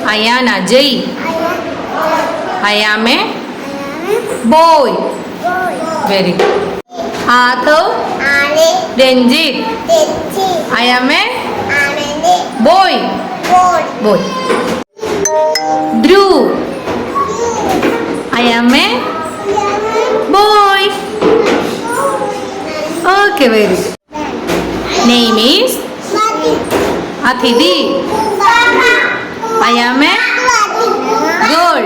Ayan Ajay. I am a boy. Very good. Athav Ranjit. I am a boy. Boy. Dhruv. I am a boy. Okay, very good. Name is Athidi. I am a girl.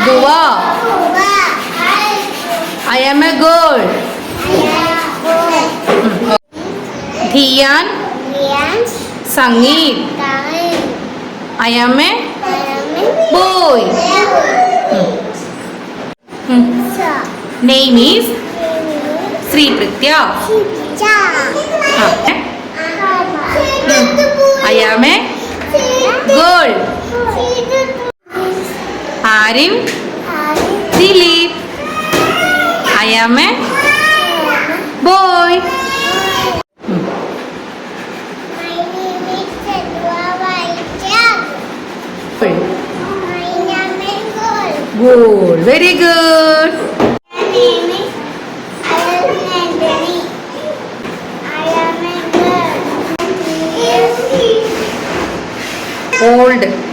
Dua. I am a girl. Dhiyan Sangeet. I am a boy. Name is Sri Pritya. I am a girl. Arif Dilip. I am a boy. Good, very good. My name is Nandini. I am a girl. Old.